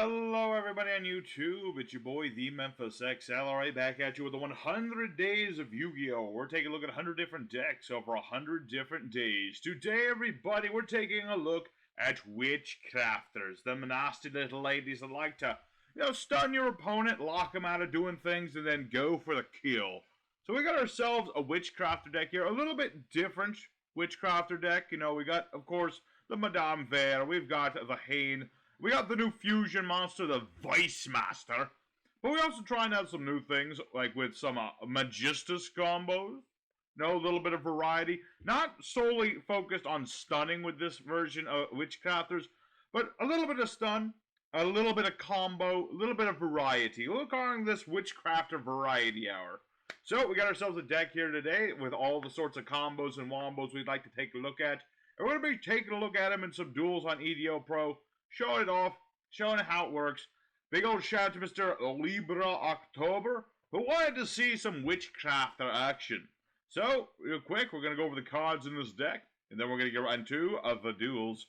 Hello everybody on YouTube, it's your boy the Memphis XLRA back at you with the 100 days of Yu-Gi-Oh! We're taking a look at 100 different decks over 100 different days. Today everybody, we're taking a look at Witchcrafters, the nasty little ladies that like to, stun your opponent, lock them out of doing things, and then go for the kill. So we got ourselves a Witchcrafter deck here, a little bit different Witchcrafter deck. We got, of course, the Madame Vere, we've got the Hane, we got the new fusion monster, the Vice-Master. But we also trying out some new things, like with some Magistus combos. A little bit of variety. Not solely focused on stunning with this version of Witchcrafters, but a little bit of stun, a little bit of combo, a little bit of variety. We're calling this Witchcrafter Variety Hour. So we got ourselves a deck here today with all the sorts of combos and wombos we'd like to take a look at. And we're going to be taking a look at them in some duels on Yugioh Pro. Showing it off, showing how it works. Big old shout out to Mr. Libra October, who wanted to see some Witchcrafter action. So, real quick, we're going to go over the cards in this deck, and then we're going to get right into the duels.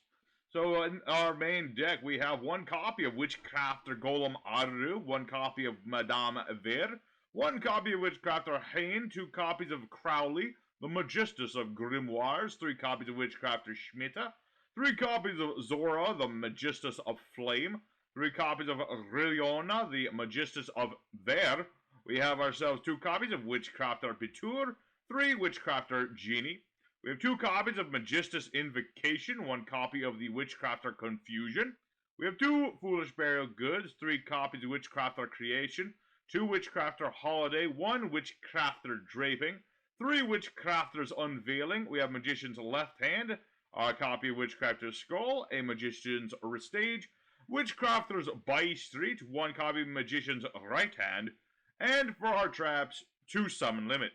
So, in our main deck, we have one copy of Witchcrafter Golem Aru, one copy of Madame Vere, one copy of Witchcrafter Hane, two copies of Crowley, the Magistus of Grimoires, three copies of Witchcrafter Schmitta, 3 copies of Zora, the Magistus of Flame. 3 copies of Riliona, the Magistus of Vere. We have ourselves 2 copies of Witchcrafter Pitur. 3 Witchcrafter Genie. We have 2 copies of Magistus Invocation. 1 copy of the Witchcrafter Confusion. We have 2 Foolish Burial Goods. 3 copies of Witchcrafter Creation. 2 Witchcrafter Holiday. 1 Witchcrafter Draping. 3 Witchcrafters Unveiling. We have Magician's Left Hand. A copy of Witchcrafter's Skull, a Magician's Restage, Witchcrafter's By Street, 1 copy of Magician's Right Hand, and for our traps, 2 Summon Limit.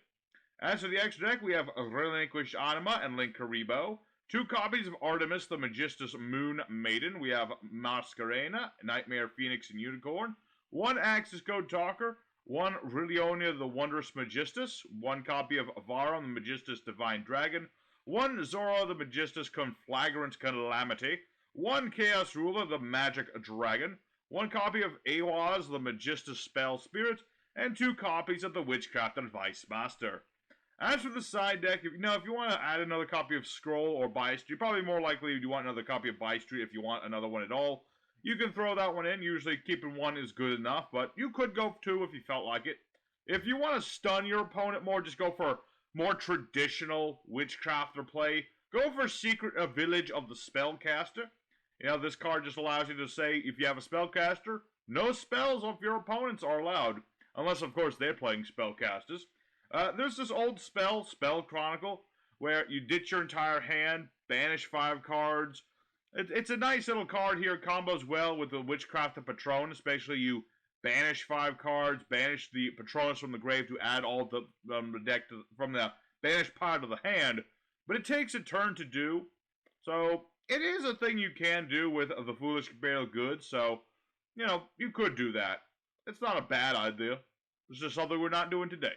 As for the extra deck, we have Relinquished Anima and Linkaribo, 2 copies of Artemis, the Magistus Moon Maiden, we have Masquerena, Nightmare Phoenix and Unicorn, 1 Axis Code Talker, 1 Rilionia the Wondrous Magistus, 1 copy of Avaron the Magistus Divine Dragon, 1 Zora the Magistus Conflagrant Calamity, 1 Chaos Ruler the Magic Dragon, 1 copy of Awaz the Magistus Spell Spirit, and 2 copies of the Witchcrafter Vice-Master. As for the side deck, if you want to add another copy of Scroll or By Street, probably more likely you want another copy of By Street if you want another one at all. You can throw that one in. Usually keeping 1 is good enough, but you could go 2 if you felt like it. If you want to stun your opponent more, just go for more traditional Witchcrafter play. Go for Secret Village of the Spellcaster. This card just allows you to say, if you have a Spellcaster, no spells of your opponents are allowed. Unless, of course, they're playing Spellcasters. There's this old Spell Chronicle, where you ditch your entire hand, banish 5 cards. It's a nice little card here. It combos well with the Witchcrafter Patron, especially you banish 5 cards, banish the Patronus from the grave to add all the deck from the banished part of the hand, but it takes a turn to do. So it is a thing you can do with the Foolish Burial Goods, so, you could do that. It's not a bad idea. It's just something we're not doing today.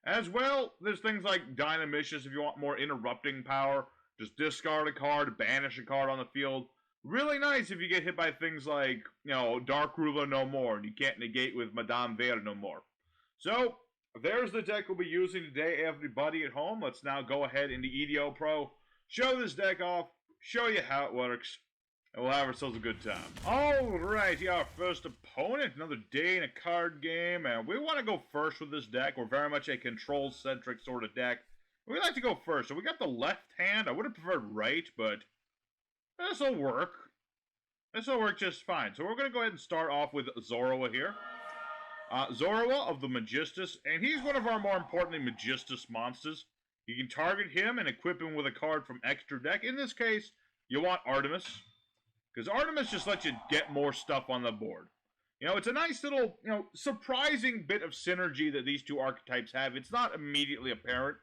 As well, there's things like Dynamicious if you want more interrupting power. Just discard a card, banish a card on the field. Really nice if you get hit by things like, Dark Ruler no more, and you can't negate with Madame Vere no more. So, there's the deck we'll be using today, everybody at home. Let's now go ahead into Yugioh Pro, show this deck off, show you how it works, and we'll have ourselves a good time. Alright, our first opponent, another day in a card game, and we want to go first with this deck. We're very much a control-centric sort of deck. We like to go first, so we got the left hand. I would have preferred right, but this'll work. This'll work just fine. So we're going to go ahead and start off with Zoroa here. Zoroa of the Magistus, and he's one of our more importantly Magistus monsters. You can target him and equip him with a card from extra deck. In this case, you want Artemis, because Artemis just lets you get more stuff on the board. It's a nice little, surprising bit of synergy that these two archetypes have. It's not immediately apparent,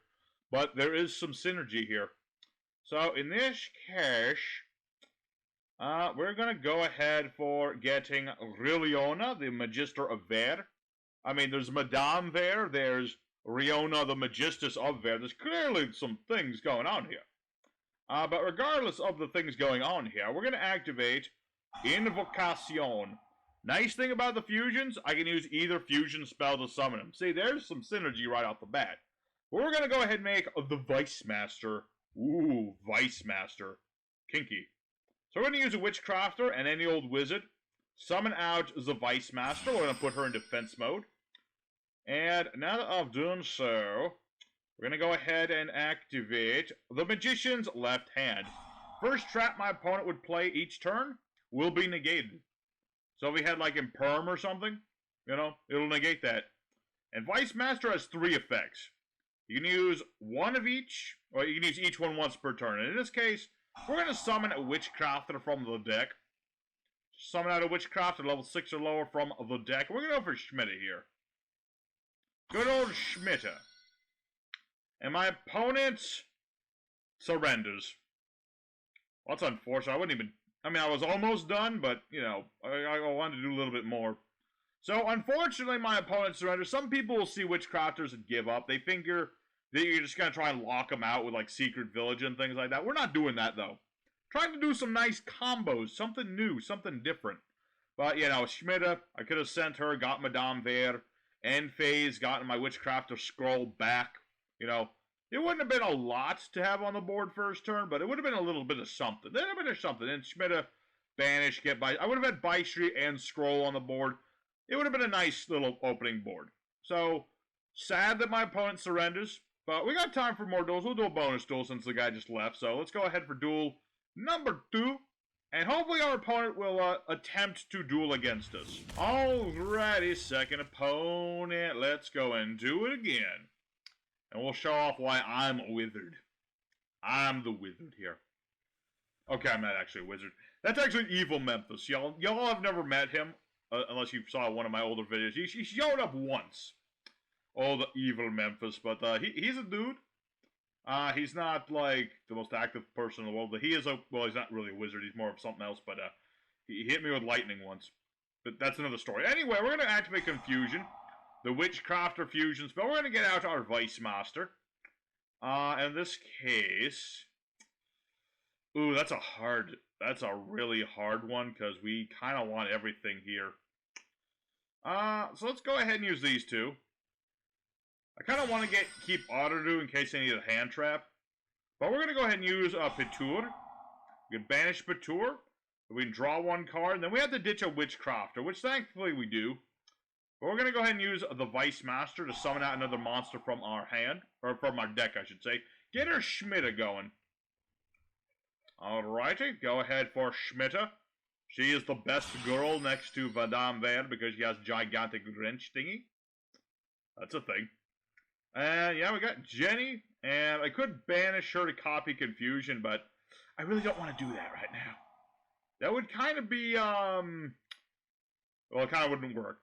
but there is some synergy here. So, in this case, we're going to go ahead for getting Riliona, the Magister of Vere. There's Madame Vere, there's Riona, the Magistus of Vere. There's clearly some things going on here. But regardless of the things going on here, we're going to activate Invocation. Nice thing about the fusions, I can use either fusion spell to summon him. See, there's some synergy right off the bat. But we're going to go ahead and make the Vice-Master. Ooh, Vice-Master. Kinky. So we're going to use a Witchcrafter and any old wizard. Summon out the Vice-Master. We're going to put her in defense mode. And now that I've done so, we're going to go ahead and activate the Magician's left hand. First trap my opponent would play each turn will be negated. So if we had like Imperm or something, you know, it'll negate that. And Vice-Master has 3 effects. You can use one of each, or you can use each one once per turn. And in this case, we're going to summon a Witchcrafter from the deck. Summon out a Witchcrafter level 6 or lower from the deck. We're going to go for Schmitta here. Good old Schmitta. And my opponent surrenders. Well, that's unfortunate. I wouldn't even... I mean, I was almost done, but, you know, I wanted to do a little bit more. So, unfortunately, my opponent surrenders. Some people will see Witchcrafters and give up. They figure that you're just going to try and lock them out with, like, Secret Village and things like that. We're not doing that, though. Trying to do some nice combos, something new, something different. But, you know, Schmitta, I could have sent her, got Madame Vere, end phase, gotten my Witchcrafter scroll back. You know, it wouldn't have been a lot to have on the board first turn, but it would have been a little bit of something. There would have been something. And Schmitta, banish, get by. I would have had By Street and scroll on the board. It would have been a nice little opening board. So, sad that my opponent surrenders, but we got time for more duels. We'll do a bonus duel since the guy just left. So, let's go ahead for duel number 2. And hopefully our opponent will attempt to duel against us. Alrighty, second opponent. Let's go and do it again. And we'll show off why I'm a wizard. I'm the wizard here. Okay, I'm not actually a wizard. That's actually Evil Memphis. Y'all have never met him, unless you saw one of my older videos. He showed up once. Oh, the Evil Memphis. But he's a dude. He's not, like, the most active person in the world. But he is well, he's not really a wizard. He's more of something else. But he hit me with lightning once. But that's another story. Anyway, we're going to activate Confusion. The Witchcrafter fusion spell. We're going to get out our Vice-Master. In this case... Ooh, that's a really hard one, because we kind of want everything here. So let's go ahead and use these two. I kind of want to keep Auto-Do in case I need a hand trap. But we're going to go ahead and use Petur. We can banish Petur. We can draw one card, and then we have to ditch a Witchcrafter, which thankfully we do. But we're going to go ahead and use the Vice-Master to summon out another monster from our hand. Or from our deck, I should say. Get her Schmitta going. Alrighty, go ahead for Schmitta. She is the best girl next to Madame Vere because she has gigantic wrench thingy. That's a thing. And yeah, we got Jenny. And I could banish her to copy Confusion, but I really don't want to do that right now. That would kind of be, well, it kind of wouldn't work.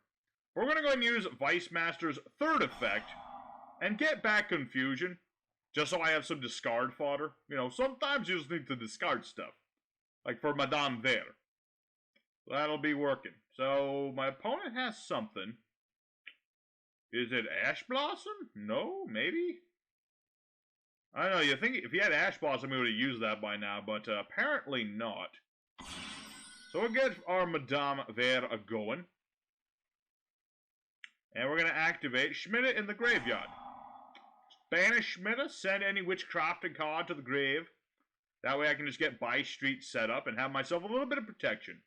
We're going to go ahead and use Vice-Master's third effect and get back Confusion, just so I have some discard fodder. You know, sometimes you just need to discard stuff, like for Madame Vere. That'll be working. So, my opponent has something. Is it Ash Blossom? No, maybe? I don't know, you think if he had Ash Blossom, he would have used that by now, but apparently not. So we'll get our Madame Vere going. And we're going to activate Schmitta in the graveyard. Banish Schmitta, send any Witchcrafting card to the grave. That way I can just get By Street set up and have myself a little bit of protection.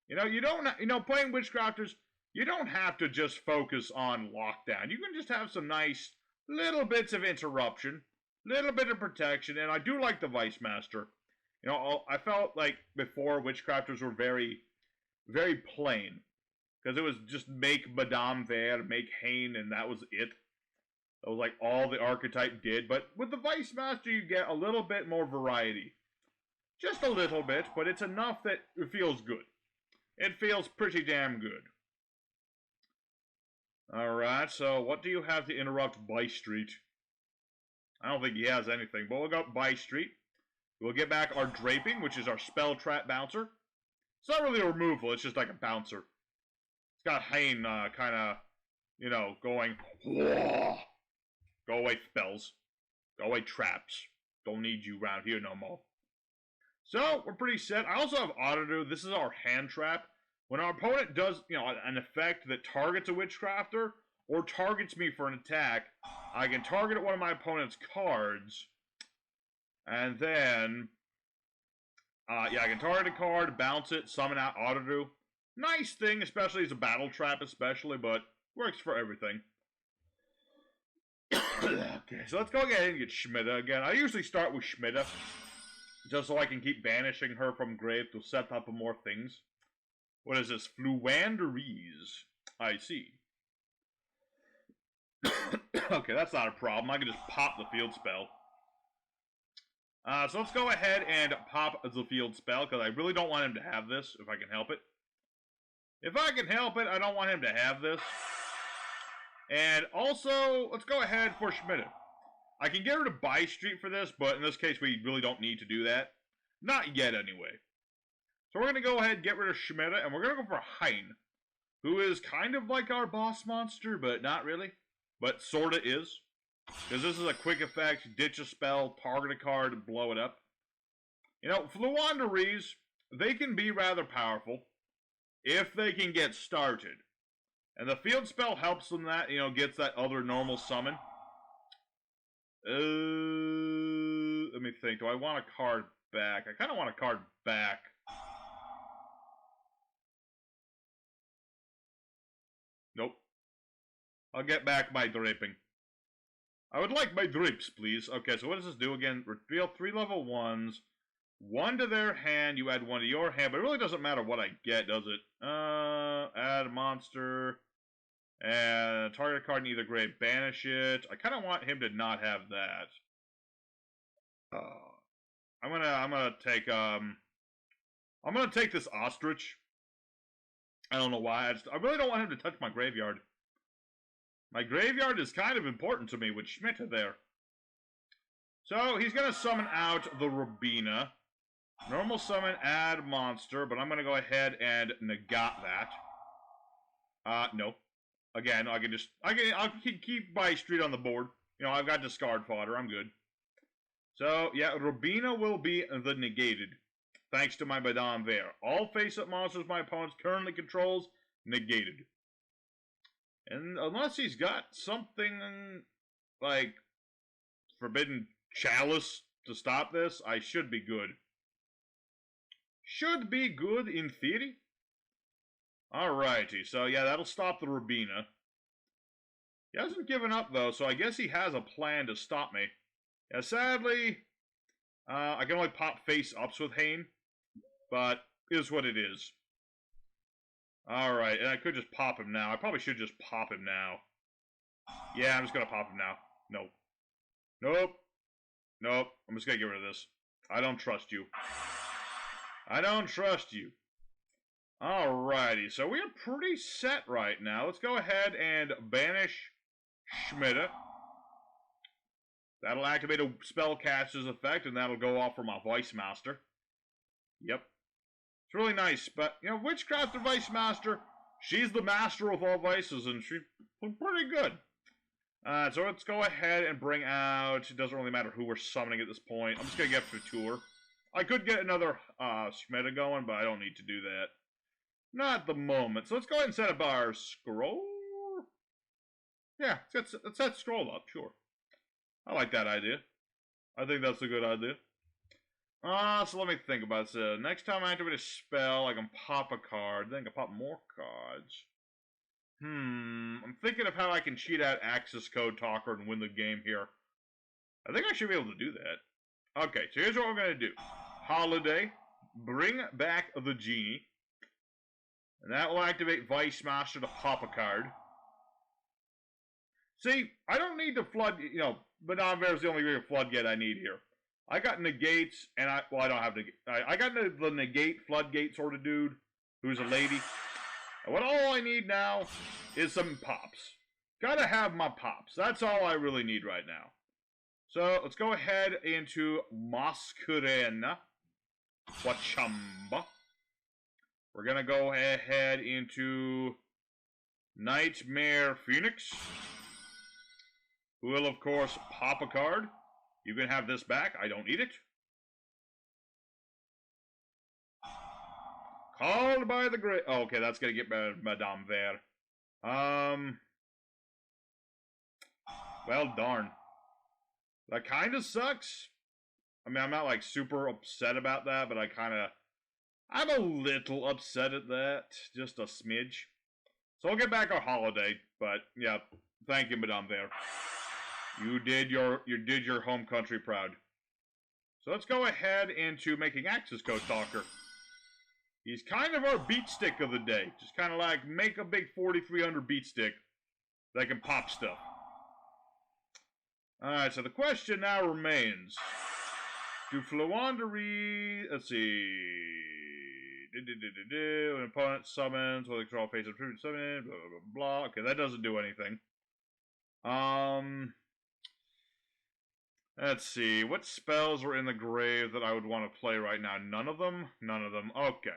You know, playing Witchcrafters, you don't have to just focus on lockdown. You can just have some nice little bits of interruption, little bit of protection, and I do like the Vice-Master. You know, I felt like before Witchcrafters were very, very plain. Because it was just make Madame Vere, make Hain, and that was it. That was like all the archetype did. But with the Vice-Master, you get a little bit more variety. Just a little bit, but it's enough that it feels good. It feels pretty damn good. Alright, so what do you have to interrupt By Street? I don't think he has anything, but we'll go By Street. We'll get back our Draping, which is our Spell Trap Bouncer. It's not really a removal, it's just like a bouncer. It's got Hain kind of, you know, going, whoa. Go away spells. Go away traps. Don't need you around here no more. So, we're pretty set. I also have Auto-Do. This is our hand trap. when our opponent does, an effect that targets a Witchcrafter, or targets me for an attack, I can target one of my opponent's cards, and then, I can target a card, bounce it, summon out auto-do. Nice thing, especially as a battle trap, but works for everything. Okay, so let's go ahead and get Schmidta again. I usually start with Schmidta, just so I can keep banishing her from grave to set up more things. What is this? Floowandereeze. I see. Okay, that's not a problem. I can just pop the field spell. So let's go ahead and pop the field spell, because I really don't want him to have this, if I can help it. If I can help it, I don't want him to have this. And also, let's go ahead for Schmidta. I can get rid of Buy Street for this, but in this case, we really don't need to do that. Not yet, anyway. So we're going to go ahead and get rid of Schmidta, and we're going to go for Hein, who is kind of like our boss monster, but not really. But sorta is. Because this is a quick effect, ditch a spell, target a card, blow it up. Floowandereeze, they can be rather powerful if they can get started. And the field spell helps them that, gets that other normal summon. Let me think. Do I want a card back? I kind of want a card back. Nope. I'll get back my draping. I would like my drapes, please. Okay, so what does this do again? Reveal 3 level 1s. 1 to their hand, you add 1 to your hand, but it really doesn't matter what I get, does it? Add a monster. And target a card in either grave, banish it. I kind of want him to not have that. I'm gonna take this ostrich. I don't know why. I really don't want him to touch my graveyard. My graveyard is kind of important to me with Schmidta there. So he's gonna summon out the Robina. Normal summon, add monster, but I'm gonna go ahead and negate that. No. Again, I'll keep Buy Street on the board. I've got discard fodder. I'm good. So, yeah, Robina will be the negated. Thanks to my Madame Vare. All face-up monsters my opponent currently controls, negated. And unless he's got something like Forbidden Chalice to stop this, I should be good. Should be good in theory. Alrighty, so yeah, that'll stop the Robina. He hasn't given up, though, so I guess he has a plan to stop me. Yeah, sadly, I can only pop face-ups with Hein, but is what it is. Alright, and I could just pop him now. I probably should just pop him now. Yeah, I'm just gonna pop him now. Nope. Nope. Nope. I'm just gonna get rid of this. I don't trust you. I don't trust you. Alrighty, so we are pretty set right now. Let's go ahead and banish Schmidta. That'll activate a spellcaster's effect, and that'll go off for my Vice-Master. Yep. It's really nice, but, Witchcrafter Vice-Master, she's the master of all vices, and she's pretty good. So let's go ahead and bring out, it doesn't really matter who we're summoning at this point. I'm just going to get Futur. I could get another Schmidta going, but I don't need to do that. Not at the moment. So let's go ahead and set up our scroll. Yeah, let's set scroll up, sure. I like that idea. I think that's a good idea. So let me think about this. Next time I activate a spell, I can pop a card. Then I can pop more cards. I'm thinking of how I can cheat out Access Code Talker and win the game here. I think I should be able to do that. Okay, so here's what we're going to do. Holiday. Bring back the Genie. And that will activate Vice-Master to pop a card. See, I don't need the flood, Madame Vare is the only real floodgate I need here. I got negates, and I don't have negate. I got the negate floodgate sort of dude, who's a lady. And all I need now is some pops. Gotta have my pops. That's all I really need right now. So, let's go ahead into Masquerena. Wachamba. We're gonna go ahead into Nightmare Phoenix, who will, of course, pop a card. You can have this back. I don't need it. Called by the great. Oh, okay, that's gonna get Madame Vere. Well, darn. That kind of sucks. I mean, I'm not like super upset about that, but I'm a little upset at that. Just a smidge. So we'll get back our holiday, but yeah, thank you, Madame Vere. You did your home country proud. So let's go ahead into making Axis Code Talker. He's kind of our beat stick of the day. Just kind of like make a big 4300 beat stick that can pop stuff. Alright, so the question now remains. Do Floowandereeze, let's see. An opponent summons, will they control face of tribute summon, blah, blah, blah, blah. Okay, that doesn't do anything. Let's see. What spells are in the grave that I would want to play right now? None of them? None of them. Okay.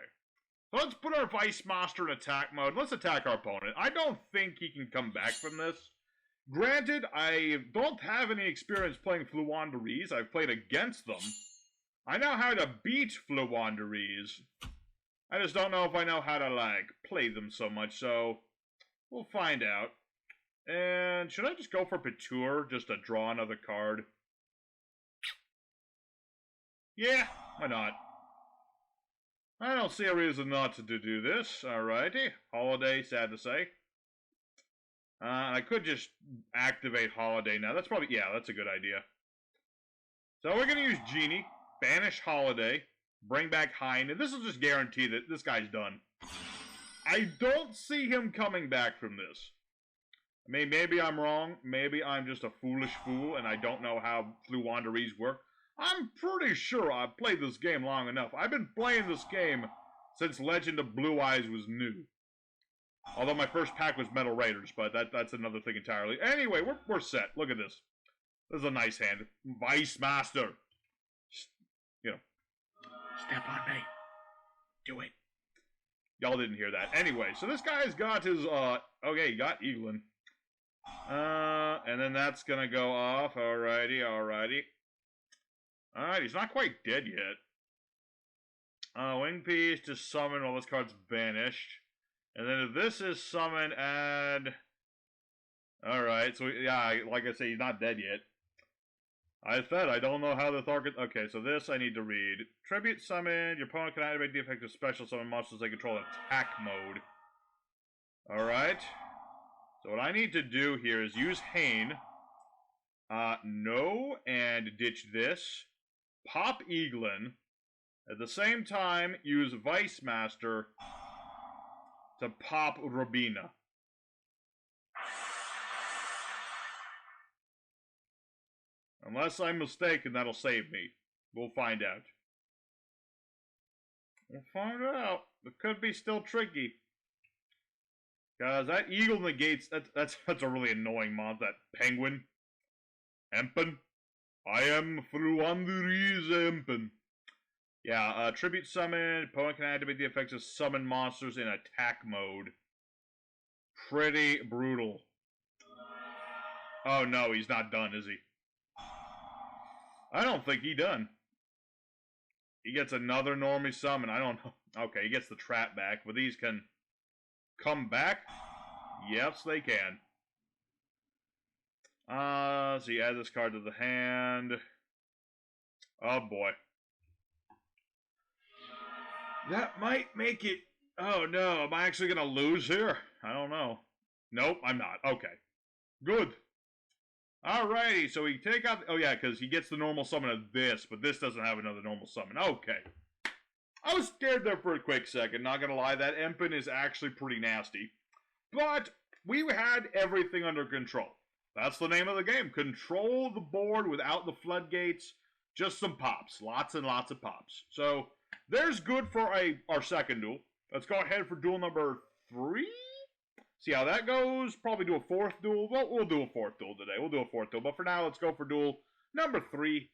So let's put our Vice-Master in attack mode. Let's attack our opponent. I don't think he can come back from this. Granted, I don't have any experience playing Floowandereeze. I've played against them. I know how to beat Floowandereeze. I just don't know if I know how to, like, play them so much, so we'll find out. And should I just go for Petur, just to draw another card? Yeah, why not? I don't see a reason not to do this. Alrighty. Holiday, sad to say. I could just activate Holiday now. That's probably, yeah, that's a good idea. So we're going to use Genie, banish Holiday, bring back Hind, and this will just guarantee that this guy's done. I don't see him coming back from this. I mean, maybe I'm wrong. Maybe I'm just a foolish fool and I don't know how Floowandereeze work. I'm pretty sure I've played this game long enough. I've been playing this game since Legend of Blue Eyes was new. Although my first pack was Metal Raiders, but that's another thing entirely. Anyway, we're set. Look at this. This is a nice hand. Vice-Master. You know. Step on me. Do it. Y'all didn't hear that. Anyway, so this guy's got his, okay, he got Eaglin. And then that's gonna go off. Alrighty. Alright, he's not quite dead yet. Wing piece to summon while this card's banished. And then if this is summon, add... Alright, so yeah, like I say, he's not dead yet. I said I don't know how the target... Okay, so this I need to read. Tribute summon. Your opponent can activate the effect of special summon monsters they control in attack mode. Alright. So what I need to do here is use Hane. No, and ditch this. Pop Eaglin. At the same time, use Vice-Master to pop Robina. Unless I'm mistaken, that'll save me. We'll find out. We'll find out. It could be still tricky. Because that eagle negates... That's a really annoying mod, that penguin. Empen. I am Floowandereeze Empen. Yeah, tribute summon. Opponent can activate the effects of summon monsters in attack mode. Pretty brutal. Oh no, he's not done, is he? I don't think he done. He gets another normie summon. I don't know. Okay, he gets the trap back, but these can come back. Yes, they can. So you add this card to the hand. Oh boy. That might make it... Oh no, am I actually gonna lose here? I don't know. Nope, I'm not. Okay. Good. Alrighty, so we take out... Oh yeah, because he gets the normal summon of this, but this doesn't have another normal summon. Okay. I was scared there for a quick second, not gonna lie. That Empen is actually pretty nasty. But we had everything under control. That's the name of the game. Control the board without the floodgates. Just some pops. Lots and lots of pops. So, there's good for our second duel. Let's go ahead for duel number 3. See how that goes. Probably do a 4th duel. Well, we'll do a 4th duel today. We'll do a 4th duel. But for now, let's go for duel number 3.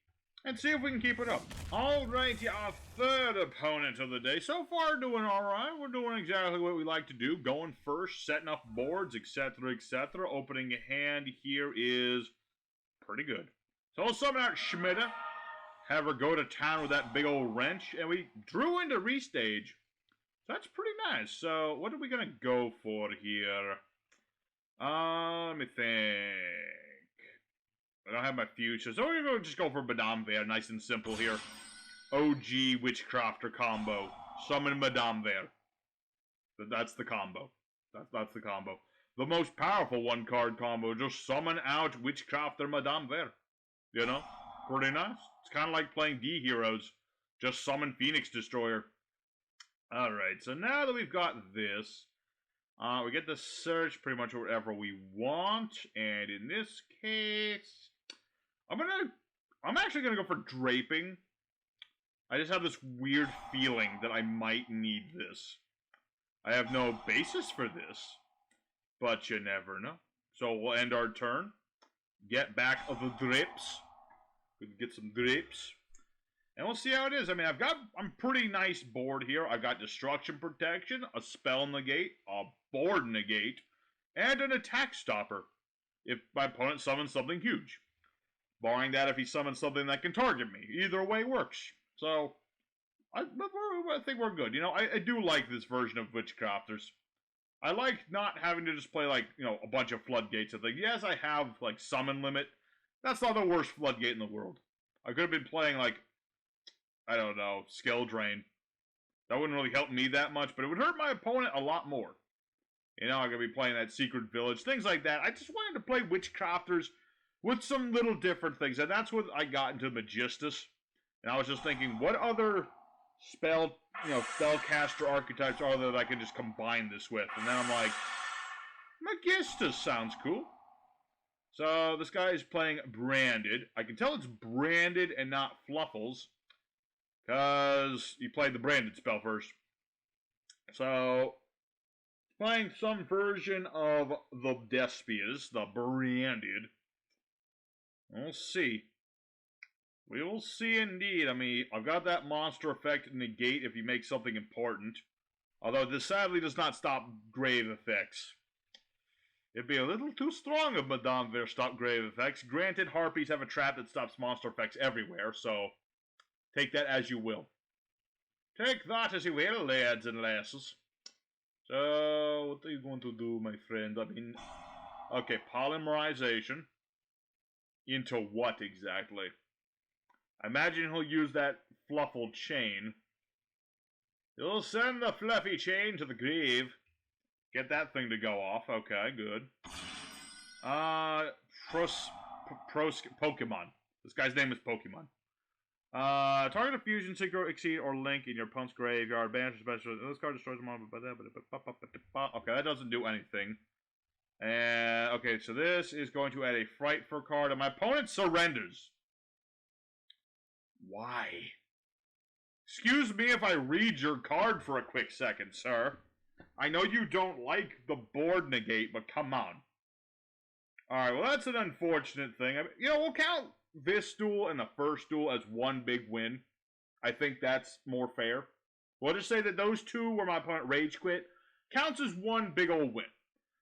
And see if we can keep it up. Alrighty, our third opponent of the day. So far, doing alright. We're doing exactly what we like to do. Going first, setting up boards, etc., etc. Opening a hand here is pretty good. So we'll summon out Schmidta. Have her go to town with that big old wrench. And we drew into restage. That's pretty nice. So, what are we gonna go for here? Let me think. I don't have my future, so we're gonna just go for Madame Vere. Nice and simple here. OG Witchcrafter combo. Summon Madame Vere. That's the combo. That's the combo. The most powerful one-card combo. Just summon out Witchcrafter Madame Vere. You know? Pretty nice. It's kind of like playing D-Heroes. Just summon Phoenix Destroyer. Alright, so now that we've got this, we get to search pretty much whatever we want. And in this case, I'm actually gonna go for draping. I just have this weird feeling that I might need this. I have no basis for this, but you never know. So we'll end our turn. Get back of the drapes. We can get some drapes. And we'll see how it is. I mean, I'm pretty nice board here. I've got Destruction Protection, a Spell Negate, a Board Negate, and an Attack Stopper. If my opponent summons something huge. Barring that, if he summons something that can target me. Either way works. So, I think we're good. You know, I do like this version of Witchcrafters. I like not having to just play, like, you know, a bunch of floodgates and things. Yes, I have, like, summon limit. That's not the worst floodgate in the world. I could have been playing, like, I don't know, skill drain. That wouldn't really help me that much, but it would hurt my opponent a lot more. You know, I'm going to be playing that secret village, things like that. I just wanted to play Witchcrafters with some little different things, and that's what I got into Magistus. And I was just thinking, what other spellcaster archetypes are there that I can just combine this with? And then I'm like, Magistus sounds cool. So this guy is playing Branded. I can tell it's Branded and not Fluffles, because he played the Branded spell first. So, playing some version of the Despias, the Branded. We'll see. We will see indeed. I mean, I've got that monster effect negate if you make something important. Although this sadly does not stop grave effects. It'd be a little too strong of Madame Vere stop grave effects. Granted, Harpies have a trap that stops monster effects everywhere, so take that as you will. Take that as you will, lads and lasses. So, what are you going to do, my friend? I mean, okay, polymerization. Into what exactly? I imagine he'll use that fluffle chain. He'll send the fluffy chain to the grave. Get that thing to go off. Okay, good. Pokemon. This guy's name is Pokemon. Target a fusion, synchro, exceed, or link in your opponent's graveyard. Banish special. This card destroys them all. Okay, that doesn't do anything. And okay, so this is going to add a Frightful card, and my opponent surrenders. Why? Excuse me if I read your card for a quick second, sir. I know you don't like the board negate, but come on. Alright, well that's an unfortunate thing. I mean, you know, we'll count this duel and the first duel as one big win. I think that's more fair. We'll just say that those two where my opponent rage quit counts as one big old win.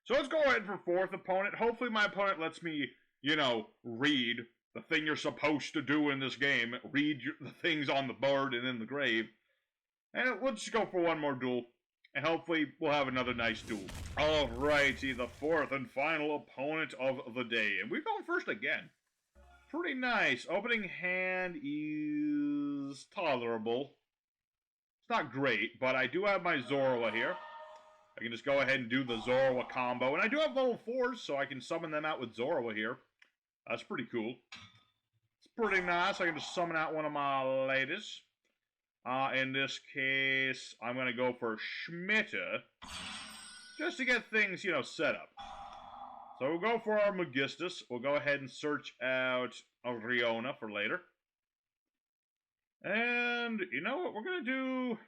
So let's go ahead for fourth opponent. Hopefully my opponent lets me, you know, read the thing you're supposed to do in this game. Read the things on the board and in the grave. And we'll just go for one more duel. And hopefully we'll have another nice duel. Alrighty, the fourth and final opponent of the day. And we're going first again. Pretty nice. Opening hand is tolerable. It's not great, but I do have my Zorua here. I can just go ahead and do the Zorua combo. And I do have level 4s, so I can summon them out with Zorua here. That's pretty cool. It's pretty nice. I can just summon out one of my ladies. In this case, I'm going to go for Schmitta. Just to get things, you know, set up. So we'll go for our Magistus. We'll go ahead and search out Riona for later. And, you know what we're going to do?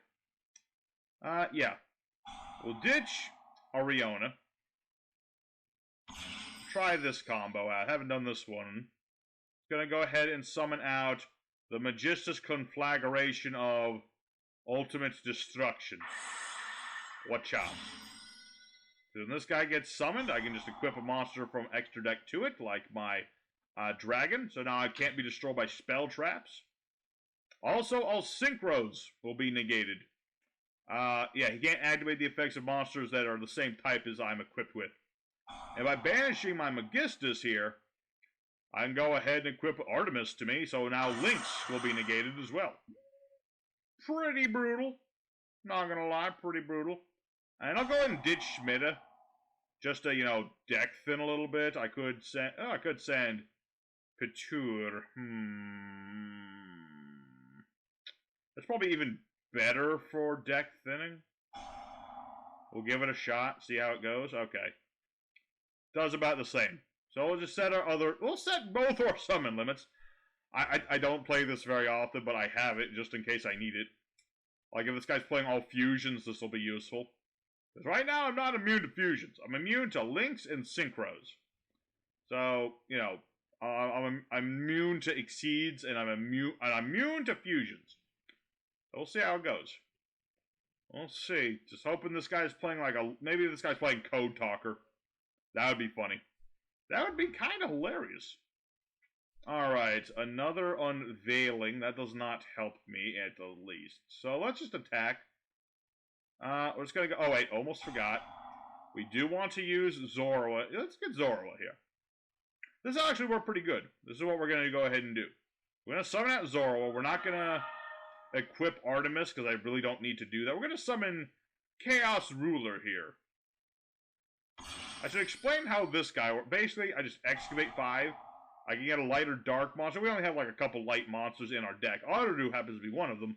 Yeah. We'll ditch Riona. Try this combo out. I haven't done this one. Gonna go ahead and summon out the Magistus Conflagration of Ultimate Destruction. Watch out. So when this guy gets summoned, I can just equip a monster from extra deck to it, like my dragon. So now I can't be destroyed by spell traps. Also, all synchros will be negated. Yeah, he can't activate the effects of monsters that are the same type as I'm equipped with. And by banishing my Magistus here, I can go ahead and equip Artemis to me, so now Lynx will be negated as well. Pretty brutal. Not gonna lie, pretty brutal. And I'll go ahead and ditch Schmidta. Just to, you know, deck thin a little bit. I could send... Oh, I could send... Couture. That's probably even better for deck thinning. We'll give it a shot, see how it goes. Okay. Does about the same. So we'll just set our other... We'll set both our summon limits. I don't play this very often, but I have it just in case I need it. Like, if this guy's playing all fusions, this will be useful. Because right now, I'm not immune to fusions. I'm immune to links and synchros. So, you know, I'm immune to exceeds, and I'm immune to fusions. So we'll see how it goes. We'll see. Just hoping this guy's playing like a... Maybe this guy's playing Code Talker. That would be funny. That would be kind of hilarious. Alright, another unveiling. That does not help me, at the least. So let's just attack. We're just gonna go... Oh, wait, almost forgot. We do want to use Zorua. Let's get Zorua here. This actually worked pretty good. This is what we're gonna go ahead and do. We're gonna summon out Zorua. We're not gonna equip Artemis, because I really don't need to do that. We're gonna summon Chaos Ruler here. I should explain how this guy works. Basically, I just excavate 5. I can get a light or dark monster. We only have like a couple light monsters in our deck. Auto-do happens to be one of them.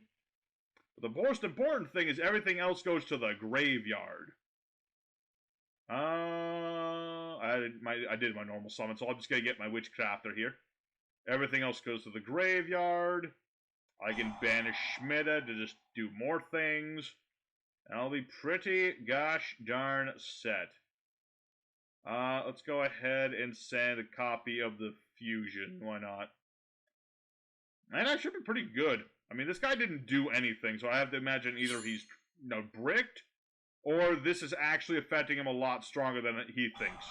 But the most important thing is everything else goes to the graveyard. I did my normal summon, so I'm just gonna get my Witchcrafter here. Everything else goes to the graveyard. I can banish Schmidta to just do more things. And I'll be pretty gosh darn set. Let's go ahead and send a copy of the fusion. Why not? And that should be pretty good. I mean, this guy didn't do anything, so I have to imagine either he's, you know, bricked, or this is actually affecting him a lot stronger than he thinks.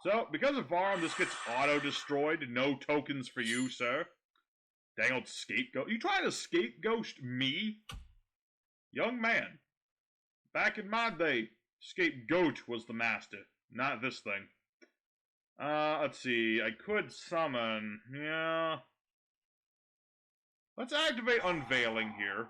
So, because of Varum, this gets auto-destroyed. No tokens for you, sir. Dang old scapegoat. You trying to scapegoat me? Young man. Back in my day, scapegoat was the master. Not this thing. Let's see. I could summon. Yeah. Let's activate Unveiling here.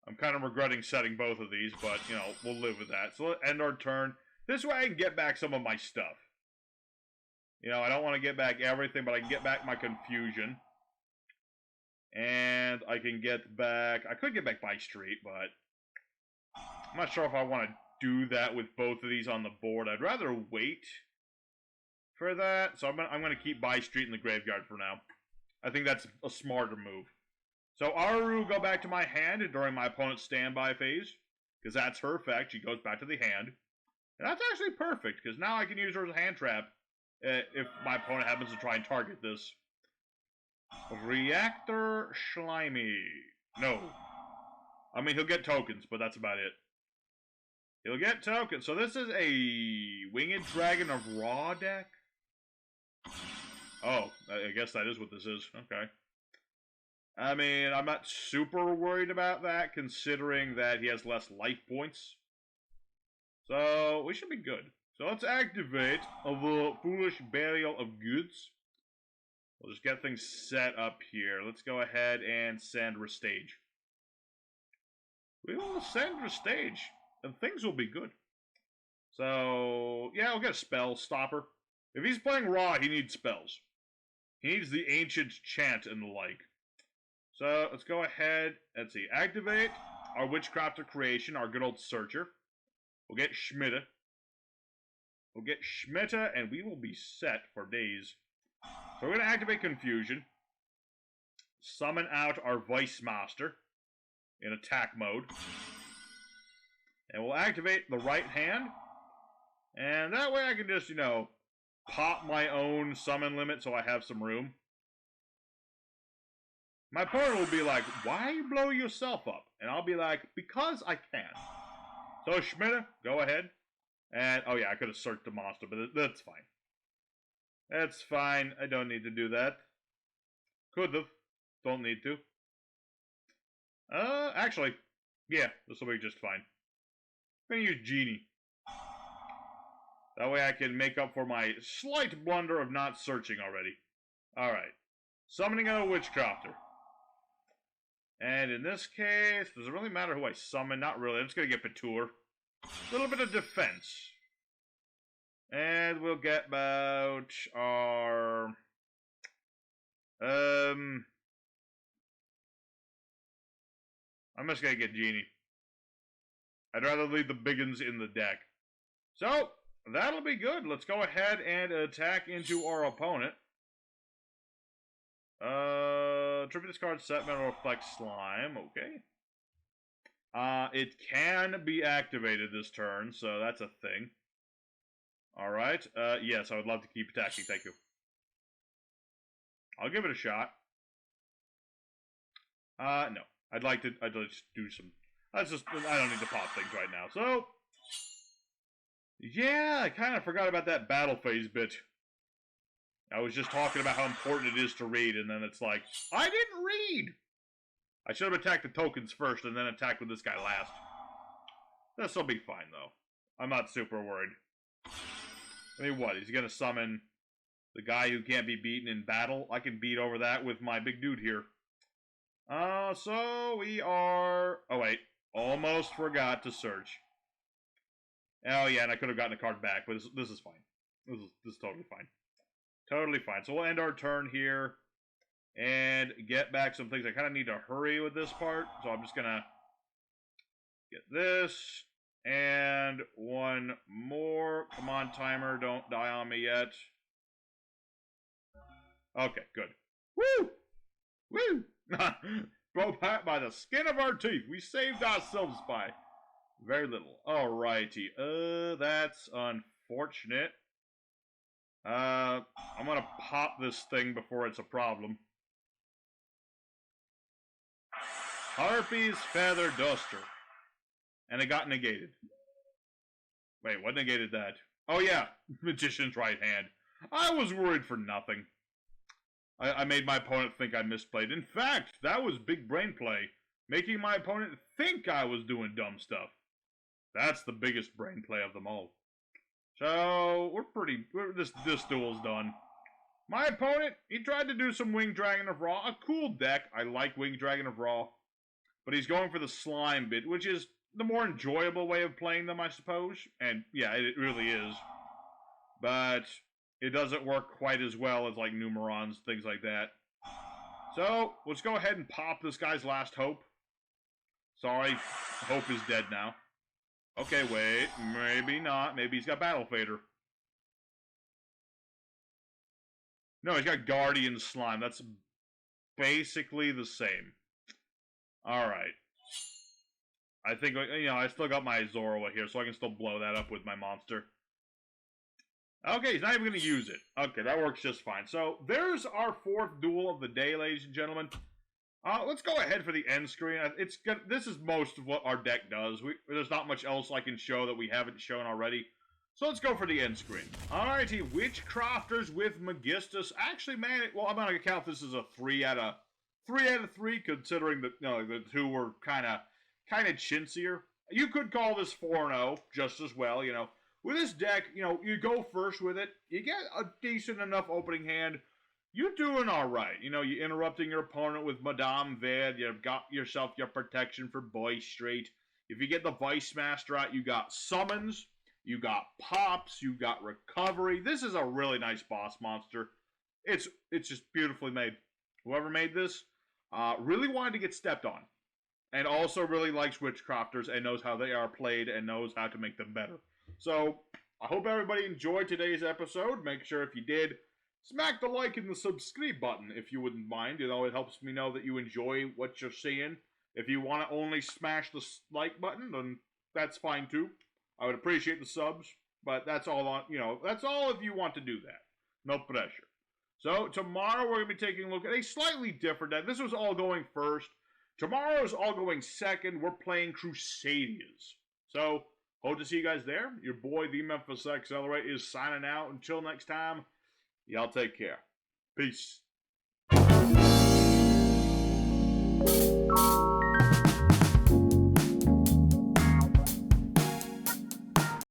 I'm kind of regretting setting both of these, but, you know, we'll live with that. So let's end our turn. This way I can get back some of my stuff. You know, I don't want to get back everything, but I can get back my confusion. And I can get back... I could get back By Street, but... I'm not sure if I want to do that with both of these on the board. I'd rather wait for that. So I'm gonna keep By Street in the graveyard for now. I think that's a smarter move. So Aru go back to my hand during my opponent's standby phase, because that's her effect. She goes back to the hand. And that's actually perfect, because now I can use her as a hand trap if my opponent happens to try and target this. Reactor Slimy. No. I mean, he'll get tokens, but that's about it. He'll get tokens. So this is a Winged Dragon of Raw deck? Oh, I guess that is what this is. Okay. I mean, I'm not super worried about that, considering that he has less life points. So, we should be good. So let's activate the Foolish Burial of Goods. We'll just get things set up here. Let's go ahead and send Restage. We will send Restage, and things will be good. So, yeah, we'll get a spell stopper. If he's playing Raw, he needs spells. He needs the Ancient Chant and the like. So, let's go ahead, let's see, activate our Witchcrafter creation, our good old Searcher. We'll get Schmidta. We'll get Schmidta, and we will be set for days. So we're going to activate Confusion. Summon out our Vice-Master in attack mode. And we'll activate the right hand. And that way I can just, you know, pop my own summon limit so I have some room. My opponent will be like, why you blow yourself up? And I'll be like, because I can. So Schmidta, go ahead. And, oh yeah, I could have searched the monster, but that's fine. That's fine. I don't need to do that. Could have. Don't need to. Actually, Yeah, this will be just fine. I'm gonna use Genie. That way I can make up for my slight blunder of not searching already. Alright. Summoning a Witchcrafter. And in this case, does it really matter who I summon? Not really. I'm just gonna get Petour. A little bit of defense. And we'll get about our... I'm just gonna get Genie. I'd rather leave the biggins in the deck. So, that'll be good. Let's go ahead and attack into our opponent. Tribute this card, set metal, reflect slime. Okay. It can be activated this turn, so that's a thing. Alright. Yes, I would love to keep attacking. Thank you. I'll give it a shot. No. I'd like to just do some... I don't need to pop things right now. So, yeah, I kind of forgot about that battle phase bit. I was just talking about how important it is to read, and then it's like, I didn't read! I should have attacked the tokens first, and then attacked with this guy last. This'll be fine, though. I'm not super worried. I mean, what? He's gonna summon the guy who can't be beaten in battle? I can beat over that with my big dude here. So we are... Oh, wait. Almost forgot to search. Oh, yeah, and I could have gotten a card back, but this is fine. This is totally fine. Totally fine. So we'll end our turn here and get back some things. I kind of need to hurry with this part, so I'm just going to get this and one more. Come on, timer. Don't die on me yet. Okay, good. Woo! Woo! Broke by the skin of our teeth. We saved ourselves by very little. Alrighty. That's unfortunate. I'm gonna pop this thing before it's a problem. Harpy's Feather Duster. And it got negated. Wait, what negated that? Oh yeah, Magician's Right Hand. I was worried for nothing. I made my opponent think I misplayed. In fact, that was big brain play. Making my opponent think I was doing dumb stuff. That's the biggest brain play of them all. So, this duel's done. My opponent, he tried to do some Winged Dragon of Ra. A cool deck. I like Winged Dragon of Ra. But he's going for the slime bit, which is the more enjoyable way of playing them, I suppose. And, yeah, it really is. But it doesn't work quite as well as, like, Numerons, things like that. So, let's go ahead and pop this guy's last hope. Sorry, hope is dead now. Okay, wait, maybe not. Maybe he's got Battle Fader. No, he's got Guardian Slime. That's basically the same. Alright. I think, you know, I still got my Zoroa here, so I can still blow that up with my monster. Okay, he's not even going to use it. Okay, that works just fine. So, there's our fourth duel of the day, ladies and gentlemen. Let's go ahead for the end screen. This is most of what our deck does. There's not much else I can show that we haven't shown already. So let's go for the end screen. Alrighty, Witchcrafters with Magistus. Actually, man, well, I'm going to count this as a 3 out of 3, considering that, you know, the two were kind of chintzier. You could call this 4-0 just as well, you know. With this deck, you know, you go first with it. You get a decent enough opening hand. You're doing alright. You know, you're interrupting your opponent with Madame Ved. You've got yourself your protection for Boy Street. If you get the Vice-Master out, you got summons. You got pops. You got recovery. This is a really nice boss monster. It's just beautifully made. Whoever made this really wanted to get stepped on. And also really likes Witchcrafters and knows how they are played and knows how to make them better. So, I hope everybody enjoyed today's episode. Make sure if you did, smack the like and the subscribe button if you wouldn't mind. You know, it helps me know that you enjoy what you're seeing. If you want to only smash the like button, then that's fine too. I would appreciate the subs, but that's all on, you know, that's all if you want to do that. No pressure. So, tomorrow we're going to be taking a look at a slightly different deck. This was all going first. Tomorrow is all going second. We're playing Crusaders. So, hope to see you guys there. Your boy, the Memphis Accelerate, is signing out. Until next time, y'all take care. Peace.